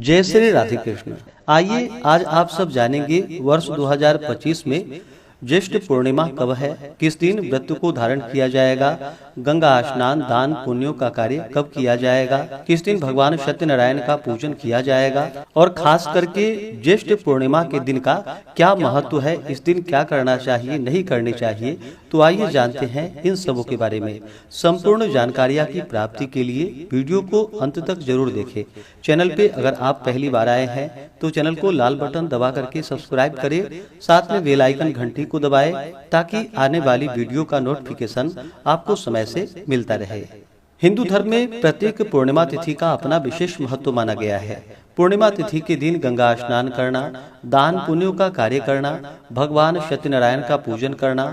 जय श्री राधे कृष्ण। आइए आज आप सब जानेंगे वर्ष 2025 में ज्येष्ठ पूर्णिमा कब है, किस दिन व्रत को धारण किया जाएगा, गंगा स्नान दान पुण्यों का कार्य कब किया जाएगा, किस दिन भगवान सत्यनारायण का पूजन किया जाएगा और खास करके ज्येष्ठ पूर्णिमा के दिन का क्या महत्व है, इस दिन क्या करना चाहिए नहीं करनी चाहिए। तो आइए जानते हैं इन सबों के बारे में। संपूर्ण जानकारियाँ की प्राप्ति के लिए वीडियो को अंत तक जरूर देखें। चैनल पे अगर आप पहली बार आए हैं तो चैनल को लाल बटन दबा करके सब्सक्राइब करें, साथ में बेल आइकन घंटी को दबाएं ताकि आने वाली वीडियो का नोटिफिकेशन आपको समय से मिलता रहे। हिंदू धर्म में प्रत्येक पूर्णिमा तिथि का अपना विशेष महत्व माना गया है। पूर्णिमा तिथि के दिन गंगा स्नान करना, दान पुण्यों का कार्य करना, भगवान सत्यनारायण का पूजन करना,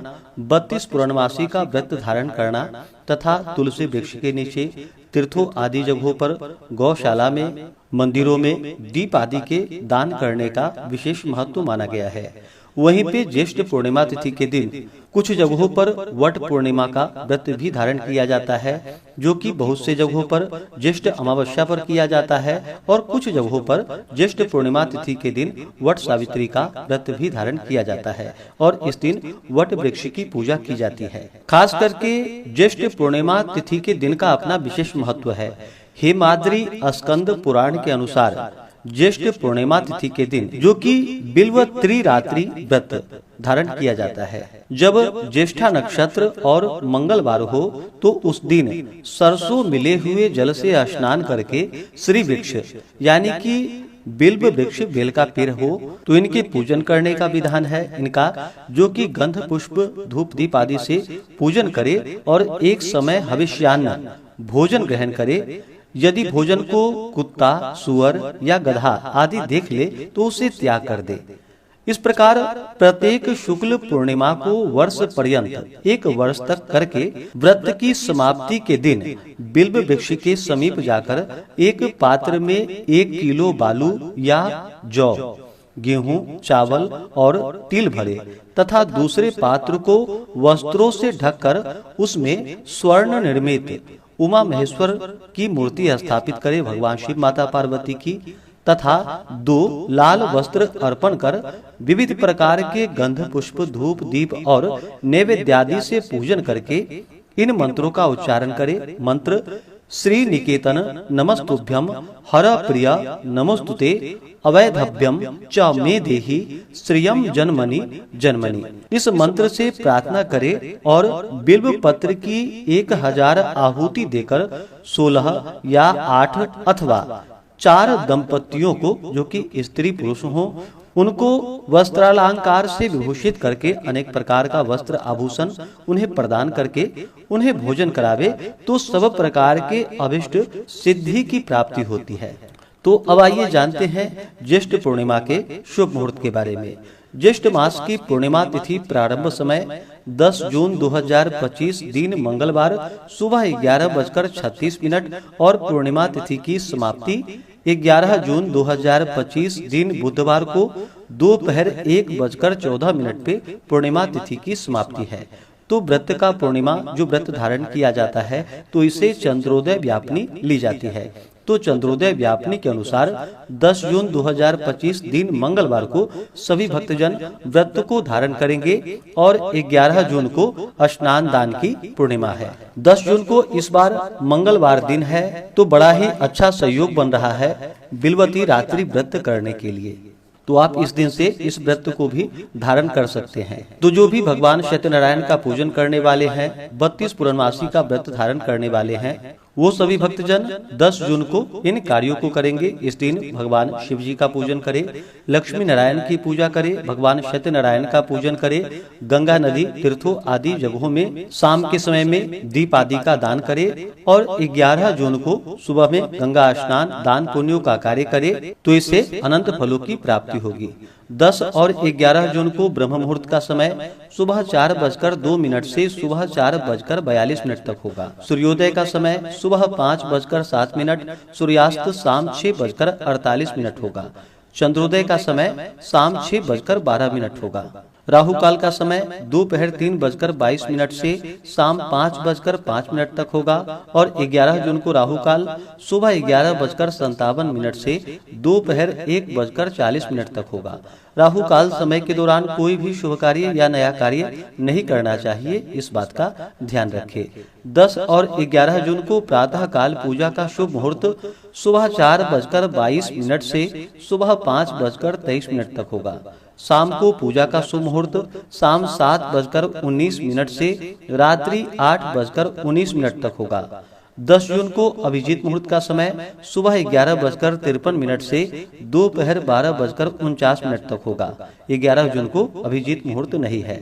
32 पूर्णमासी का व्रत धारण करना तथा तुलसी वृक्ष के नीचे, तीर्थों आदि जगहों पर, गौशाला में, मंदिरों में दीप आदि के दान करने का विशेष महत्व माना गया है। वहीं पे ज्येष्ठ पूर्णिमा तिथि के दिन कुछ जगहों पर वट पूर्णिमा का व्रत भी धारण किया जाता है, जो कि बहुत से जगहों पर ज्येष्ठ अमावस्या पर किया जाता है और कुछ जगहों पर ज्येष्ठ पूर्णिमा तिथि के दिन वट सावित्री का व्रत भी धारण किया जाता है और इस दिन वट वृक्ष की पूजा की जाती है। खास करके ज्येष्ठ पूर्णिमा तिथि के दिन का अपना विशेष महत्व है। हेमाद्रि स्कंद पुराण के अनुसार ज्येष्ठ पूर्णिमा तिथि के दिन, जो कि बिल्व त्रिरात्रि व्रत धारण किया जाता है, जब ज्येष्ठा नक्षत्र और मंगलवार हो तो उस दिन सरसों मिले हुए जल से स्नान करके श्री वृक्ष यानी कि बिल्व वृक्ष बेल का पेड़ हो तो इनके पूजन करने का विधान है इनका, जो कि गंध पुष्प धूप दीप आदि से पूजन करे और एक समय हविष्यान्न भोजन ग्रहण करे। यदि भोजन को कुत्ता, सुअर या गधा आदि देख ले तो उसे त्याग कर दे। इस प्रकार प्रत्येक शुक्ल पूर्णिमा को वर्ष पर्यंत एक वर्ष तक करके व्रत की समाप्ति के दिन बिल्व वृक्ष के समीप जाकर एक पात्र में 1 किलो बालू या जौ, गेहूं, चावल और तिल भरे तथा दूसरे पात्र को वस्त्रों से ढककर उसमें स्वर्ण निर्मित उमा महेश्वर की मूर्ति स्थापित करे, भगवान शिव माता पार्वती की, तथा 2 लाल वस्त्र अर्पण कर विविध प्रकार के गंध पुष्प धूप दीप और नैवेद्यादि से पूजन करके इन मंत्रों का उच्चारण करे। मंत्र श्री निकेतन नमस्तुभ्यम, हर प्रिय नमोस्तुते, अवैधभ्यम च मे देहि श्रियम जन्मनि जन्मनि। इस मंत्र से प्रार्थना करे और बिल्व पत्र की 1000 आहुति देकर 16 या 8 अथवा 4 दंपतियों को, जो कि स्त्री पुरुष हों, उनको वस्त्रालंकार से विभूषित करके अनेक प्रकार का वस्त्र आभूषण उन्हें प्रदान करके उन्हें भोजन करावे तो सब प्रकार के अभिष्ट सिद्धि की प्राप्ति होती है। तो अब आइए जानते हैं ज्येष्ठ पूर्णिमा के शुभ मुहूर्त के बारे में। ज्येष्ठ मास की पूर्णिमा तिथि प्रारंभ समय 10 जून 2025 दिन मंगलवार सुबह 11:36 और पूर्णिमा तिथि की समाप्ति 11 जून 2025 दिन बुधवार को दोपहर 1:14 पे पूर्णिमा तिथि की समाप्ति है। तो व्रत का पूर्णिमा जो व्रत धारण किया जाता है तो इसे चंद्रोदय व्यापनी ली जाती है। तो चंद्रोदय व्यापनी के अनुसार 10 जून 2025 दिन मंगलवार को सभी भक्तजन व्रत को धारण करेंगे और 11 जून को स्नान दान की पूर्णिमा है। 10 जून को इस बार मंगलवार दिन है तो बड़ा ही अच्छा सहयोग बन रहा है बिल्वती रात्रि व्रत करने के लिए। तो आप इस दिन से इस व्रत को भी धारण कर सकते हैं। तो जो भी भगवान सत्यनारायण का पूजन करने वाले हैं, 32 पूर्णमासी का व्रत धारण करने वाले हैं, वो सभी भक्तजन 10 जून को इन कार्यों को करेंगे। इस दिन भगवान शिव जी का पूजन करें, लक्ष्मी नारायण की पूजा करें, भगवान सत्यनारायण का पूजन करें, गंगा नदी तीर्थों आदि जगहों में शाम के समय में दीप आदि का दान करें और 11 जून को सुबह में गंगा स्नान दान पुण्यों का कार्य करें तो इससे अनंत फलों की प्राप्ति होगी। 10 और 11 जून को ब्रह्म मुहूर्त का समय सुबह 4:02 से सुबह 4:42 तक होगा। सूर्योदय का समय सुबह 5:07, सूर्यास्त शाम 6:48 होगा। चंद्रोदय का समय शाम 6:12 होगा। राहु काल का समय दोपहर 3:22 से शाम 5:05 तक होगा और 11 जून को राहु काल सुबह 11:57 से दोपहर 1:40 तक होगा। राहु काल समय के दौरान कोई भी शुभ कार्य या नया कार्य नहीं करना चाहिए, इस बात का ध्यान रखें। 10 और 11 जून को प्रातः काल पूजा का शुभ मुहूर्त सुबह 4:22 से सुबह 5:23 तक होगा। शाम को पूजा का शुभ मुहूर्त शाम 7:19 से रात्रि 8:19 तक होगा। 10 जून को अभिजीत मुहूर्त का समय सुबह 11:53 से दोपहर 12:49 तक होगा। 11 जून को अभिजीत मुहूर्त नहीं है।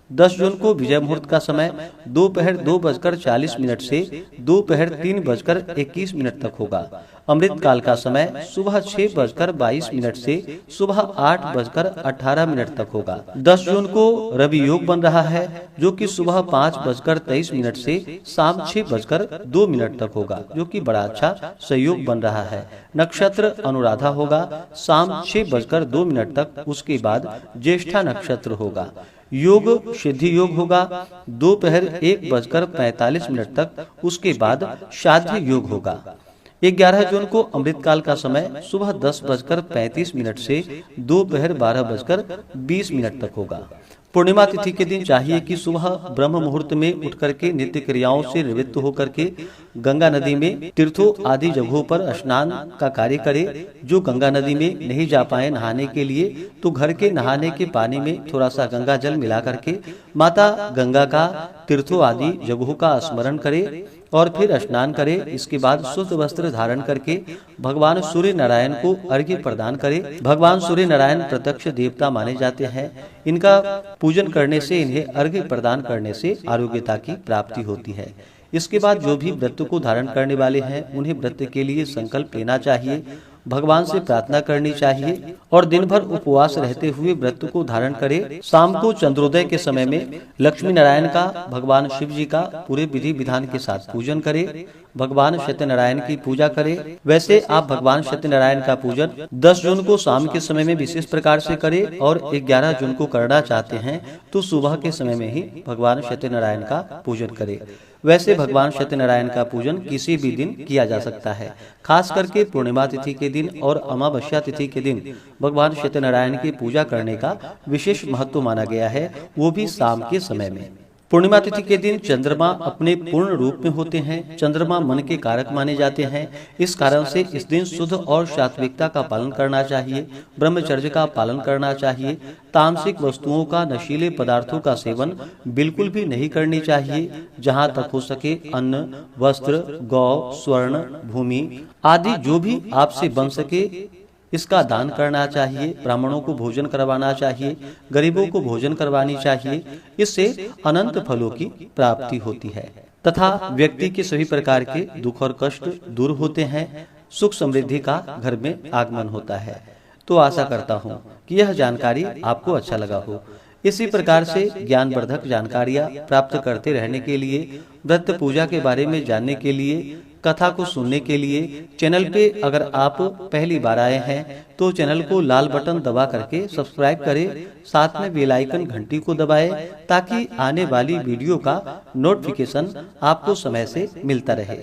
10 जून को विजय मुहूर्त का समय दोपहर 2:40 से दोपहर 3:21 तक होगा। अमृत काल का समय सुबह 6:22 से सुबह 8:18 तक होगा। 10 जून को रवि योग बन रहा है, जो कि सुबह 5:23 से शाम 6:02 तक होगा, जो कि बड़ा अच्छा संयोग बन रहा है। नक्षत्र अनुराधा होगा शाम 6:02 तक, उसके बाद ज्येष्ठा नक्षत्र होगा। योग सिद्धि योग होगा दोपहर 1:45 तक, उसके बाद श्राद्ध योग होगा। 11 जून को अमृत काल का समय सुबह 10:35 से दोपहर 12:20 तक होगा। पूर्णिमा तिथि के दिन चाहिए कि सुबह ब्रह्म मुहूर्त में उठ करके नित्य क्रियाओं से निवृत्त होकर के गंगा नदी में तीर्थों आदि जगहों पर स्नान का कार्य करे। जो गंगा नदी में नहीं जा पाए नहाने के लिए, तो घर के नहाने के पानी में थोड़ा सा गंगा जल मिला करके माता गंगा का तीर्थों आदि जगहों का स्मरण करे और फिर स्नान करे। इसके बाद शुद्ध वस्त्र धारण करके भगवान सूर्य नारायण को अर्घ्य प्रदान करे। भगवान सूर्य नारायण प्रत्यक्ष देवता माने जाते हैं। इनका पूजन करने से, इन्हें अर्घ्य प्रदान करने से आरोग्यता की प्राप्ति होती है। इसके बाद जो भी व्रत को धारण करने वाले हैं, उन्हें व्रत के लिए संकल्प लेना चाहिए, भगवान से प्रार्थना करनी चाहिए और दिन भर उपवास रहते हुए व्रत को धारण करें। शाम को चंद्रोदय के समय में लक्ष्मी नारायण का, भगवान शिव जी का पूरे विधि विधान के साथ पूजन करें। भगवान सत्यनारायण की पूजा करें। वैसे आप भगवान सत्यनारायण का पूजन 10 जून को शाम के समय में विशेष प्रकार से करें और 11 जून को करना चाहते हैं तो सुबह के समय में ही भगवान सत्यनारायण का पूजन करें। वैसे भगवान सत्यनारायण का पूजन किसी भी दिन किया जा सकता है, खास करके पूर्णिमा तिथि के दिन और अमावस्या तिथि के दिन भगवान सत्यनारायण की पूजा करने का विशेष महत्व माना गया है, वो भी शाम के समय में। पूर्णिमा तिथि के दिन चंद्रमा अपने पूर्ण रूप में होते हैं। चंद्रमा मन के कारक माने जाते हैं। इस कारण से इस दिन शुद्ध और सात्विकता का पालन करना चाहिए, ब्रह्मचर्य का पालन करना चाहिए। तामसिक वस्तुओं का, नशीले पदार्थों का सेवन बिल्कुल भी नहीं करनी चाहिए। जहाँ तक हो सके अन्न, वस्त्र, गौ, स्वर्ण, भूमि आदि जो भी आपसे बन सके इसका दान करना चाहिए। ब्राह्मणों को भोजन करवाना चाहिए, गरीबों को भोजन करवानी चाहिए। इससे अनंत फलों की प्राप्ति होती है तथा व्यक्ति के सभी प्रकार के दुख और कष्ट दूर होते हैं। सुख समृद्धि का घर में आगमन होता है। तो आशा करता हूँ कि यह जानकारी आपको अच्छा लगा हो। इसी प्रकार से ज्ञानवर्धक जानकारियाँ प्राप्त करते रहने के लिए, व्रत पूजा के बारे में जानने के लिए, कथा को सुनने के लिए चैनल पे अगर आप पहली बार आए हैं तो चैनल को लाल बटन दबा करके सब्सक्राइब करें, साथ में बेल आइकन घंटी को दबाएं ताकि आने वाली वीडियो का नोटिफिकेशन आपको समय से मिलता रहे।